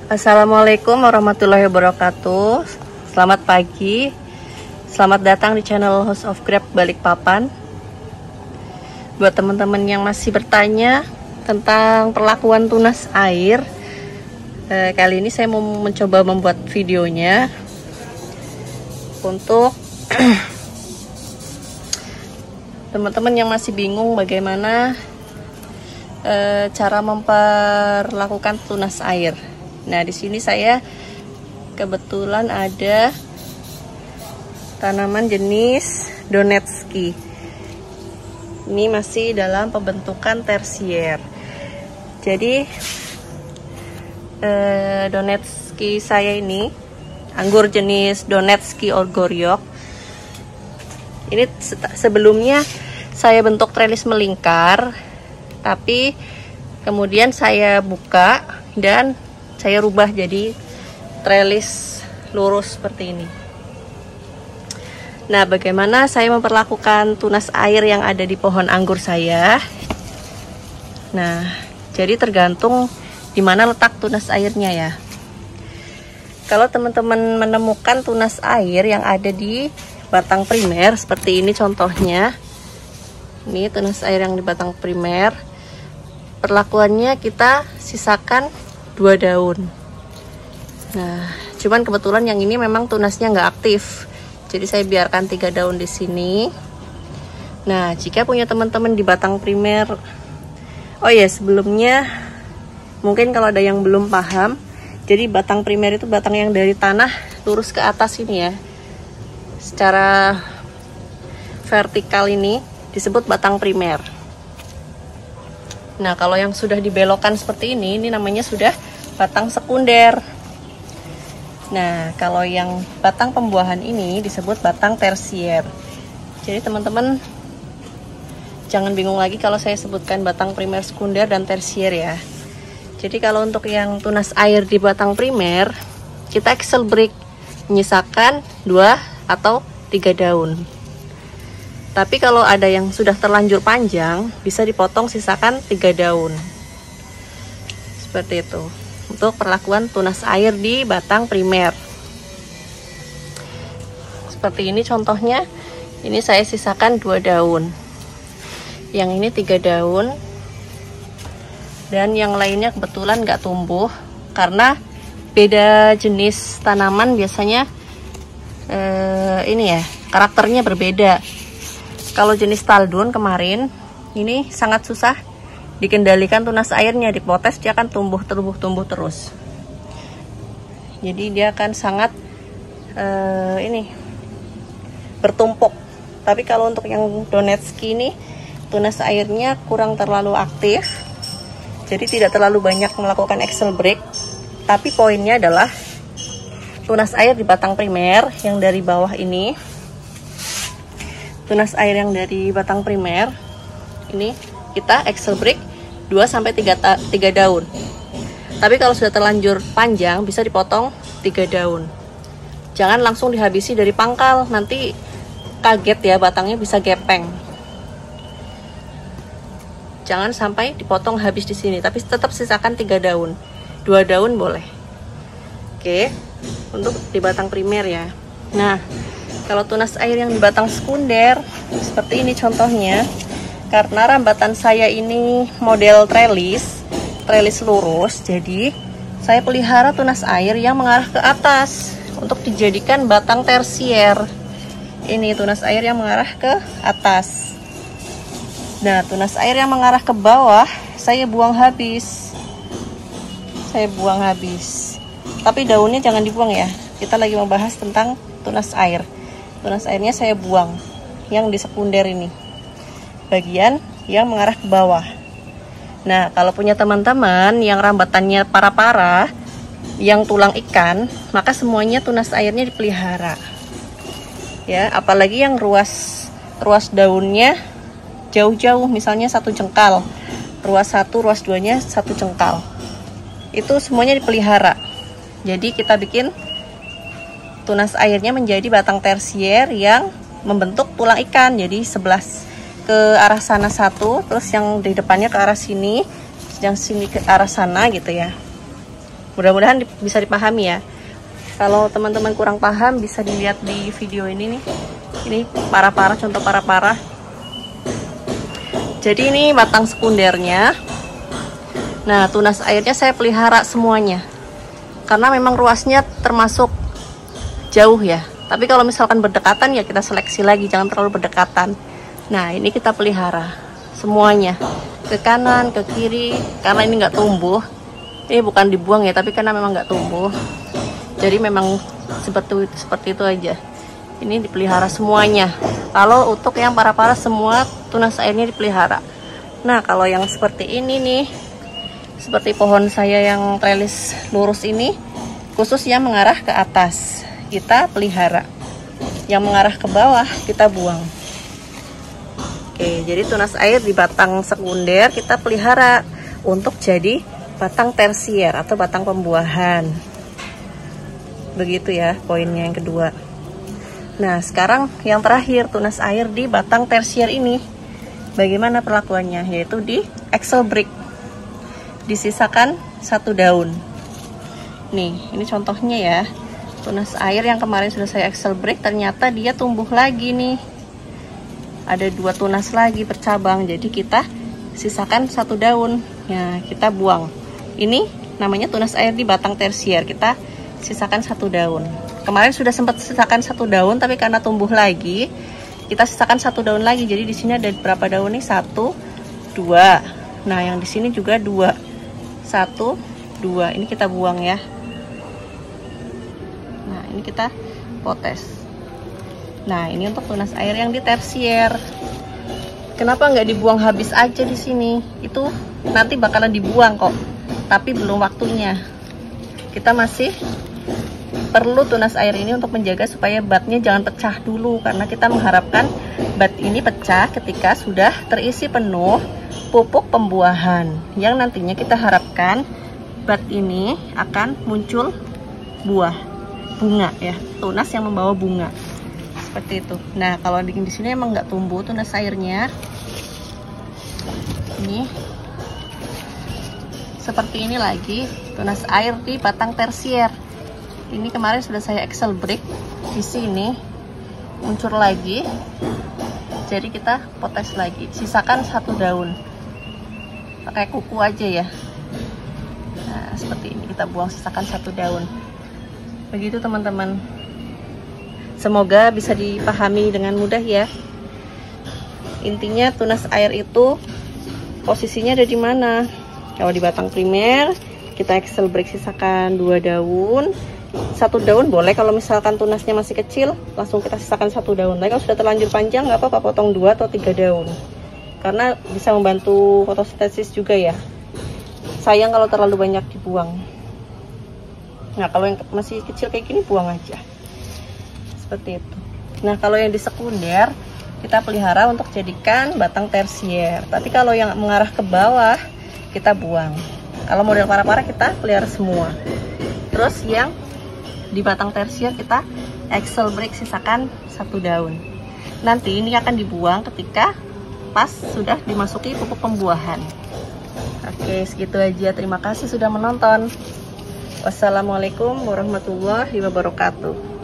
Assalamualaikum warahmatullahi wabarakatuh. Selamat pagi. Selamat datang di channel House of Crab Balikpapan. Buat teman-teman yang masih bertanya tentang perlakuan tunas air, kali ini saya mau mencoba membuat videonya untuk teman-teman yang masih bingung bagaimana cara memperlakukan tunas air. Nah, di sini saya kebetulan ada tanaman jenis Donetski. Ini masih dalam pembentukan tersier. Jadi Donetski saya ini anggur jenis Donetski Orgoriok. Ini sebelumnya saya bentuk trellis melingkar, tapi kemudian saya buka dan saya rubah jadi trellis lurus seperti ini. Nah, bagaimana saya memperlakukan tunas air yang ada di pohon anggur saya? Nah, jadi tergantung di mana letak tunas airnya ya. Kalau teman-teman menemukan tunas air yang ada di batang primer seperti ini contohnya. Ini tunas air yang di batang primer. Perlakuannya kita sisakan 2 daun. Nah, cuman kebetulan yang ini memang tunasnya nggak aktif, jadi saya biarkan 3 daun di sini. Nah, jika punya teman-teman di batang primer, oh ya, sebelumnya mungkin kalau ada yang belum paham, jadi batang primer itu batang yang dari tanah lurus ke atas ini ya, secara vertikal ini disebut batang primer. Nah, kalau yang sudah dibelokkan seperti ini namanya sudah batang sekunder. Nah, kalau yang batang pembuahan ini disebut batang tersier. Jadi teman-teman jangan bingung lagi kalau saya sebutkan batang primer, sekunder, dan tersier ya. Jadi kalau untuk yang tunas air di batang primer, kita excel break, menyisakan 2 atau 3 daun. Tapi kalau ada yang sudah terlanjur panjang, bisa dipotong, sisakan 3 daun. Seperti itu. Untuk perlakuan tunas air di batang primer. Seperti ini contohnya. Ini saya sisakan 2 daun. Yang ini 3 daun. Dan yang lainnya kebetulan nggak tumbuh. Karena beda jenis tanaman biasanya ini ya, karakternya berbeda. Kalau jenis taldun kemarin, ini sangat susah dikendalikan tunas airnya. Dipotes dia akan tumbuh terus. Jadi dia akan sangat bertumpuk. Tapi kalau untuk yang Donetski ini tunas airnya kurang terlalu aktif, jadi tidak terlalu banyak melakukan excel break. Tapi poinnya adalah tunas air di batang primer yang dari bawah ini, tunas air yang dari batang primer ini kita excel break 2-3 daun. Tapi kalau sudah terlanjur panjang bisa dipotong 3 daun. Jangan langsung dihabisi dari pangkal, nanti kaget ya, batangnya bisa gepeng. Jangan sampai dipotong habis di sini, tapi tetap sisakan 3 daun. 2 daun boleh. Oke, untuk di batang primer ya. Nah, kalau tunas air yang di batang sekunder seperti ini contohnya, karena rambatan saya ini model trellis lurus, jadi saya pelihara tunas air yang mengarah ke atas untuk dijadikan batang tersier. Ini tunas air yang mengarah ke atas. Nah, tunas air yang mengarah ke bawah saya buang habis. Tapi daunnya jangan dibuang ya. Kita lagi membahas tentang tunas air. Tunas airnya saya buang yang di sekunder ini, bagian yang mengarah ke bawah. Nah, kalau punya teman-teman yang rambatannya parah-parah, yang tulang ikan, maka semuanya tunas airnya dipelihara ya. Apalagi yang ruas daunnya jauh-jauh, misalnya 1 jengkal, ruas 1, ruas 2 nya 1 jengkal, itu semuanya dipelihara. Jadi kita bikin tunas airnya menjadi batang tersier yang membentuk tulang ikan. Jadi 11 ke arah sana 1, terus yang di depannya ke arah sini, yang sini ke arah sana gitu ya. Mudah-mudahan bisa dipahami ya. Kalau teman-teman kurang paham bisa dilihat di video ini nih. Ini parah-parah, contoh parah-parah. Jadi ini batang sekundernya. Nah, tunas airnya saya pelihara semuanya. Karena memang ruasnya termasuk jauh ya. Tapi kalau misalkan berdekatan ya kita seleksi lagi, jangan terlalu berdekatan. Nah, ini kita pelihara semuanya. Ke kanan, ke kiri, karena ini nggak tumbuh. Ini bukan dibuang ya, tapi karena memang nggak tumbuh. Jadi memang seperti itu aja. Ini dipelihara semuanya. Kalau untuk yang parah-parah semua tunas airnya dipelihara. Nah, kalau yang seperti ini nih, seperti pohon saya yang trellis lurus ini, khusus yang mengarah ke atas kita pelihara, yang mengarah ke bawah kita buang. Oke, jadi tunas air di batang sekunder kita pelihara untuk jadi batang tersier atau batang pembuahan. Begitu ya poinnya yang kedua. Nah, sekarang yang terakhir, tunas air di batang tersier ini bagaimana perlakuannya, yaitu di axle break. Disisakan 1 daun. Nih, ini contohnya ya. Tunas air yang kemarin sudah saya axle break, ternyata dia tumbuh lagi nih. Ada 2 tunas lagi bercabang, jadi kita sisakan 1 daun. Ya, kita buang. Ini namanya tunas air di batang tersier, kita sisakan 1 daun. Kemarin sudah sempat sisakan 1 daun, tapi karena tumbuh lagi, kita sisakan 1 daun lagi. Jadi di sini ada berapa daun nih? 1, 2. Nah, yang di sini juga 2. 1, 2. Ini kita buang ya. Nah, ini kita potes. Nah, ini untuk tunas air yang di tersier. Kenapa nggak dibuang habis aja di sini? Itu nanti bakalan dibuang kok, tapi belum waktunya. Kita masih perlu tunas air ini untuk menjaga supaya batnya jangan pecah dulu, karena kita mengharapkan bat ini pecah ketika sudah terisi penuh pupuk pembuahan, yang nantinya kita harapkan bat ini akan muncul buah, bunga ya, tunas yang membawa bunga seperti itu. Nah, kalau di sini emang nggak tumbuh tunas airnya. Ini seperti ini lagi tunas air di batang tersier. Ini kemarin sudah saya axle break, di sini muncul lagi. Jadi kita potes lagi, sisakan 1 daun. Pakai kuku aja ya. Nah, seperti ini kita buang, sisakan 1 daun. Begitu teman-teman. Semoga bisa dipahami dengan mudah ya. Intinya tunas air itu posisinya ada di mana? Kalau di batang primer kita axle break, sisakan 2 daun. 1 daun boleh, kalau misalkan tunasnya masih kecil langsung kita sisakan 1 daun. Tapi kalau sudah terlanjur panjang nggak apa-apa, potong 2 atau 3 daun, karena bisa membantu fotosintesis juga ya. Sayang kalau terlalu banyak dibuang. Nah, kalau yang masih kecil kayak gini buang aja, seperti itu. Nah, kalau yang di sekunder kita pelihara untuk jadikan batang tersier, tapi kalau yang mengarah ke bawah kita buang. Kalau model parah-parah kita pelihara semua. Terus yang di batang tersier kita axle break, sisakan 1 daun. Nanti ini akan dibuang ketika pas sudah dimasuki pupuk pembuahan. Oke, segitu aja. Terima kasih sudah menonton. Wassalamualaikum warahmatullahi wabarakatuh.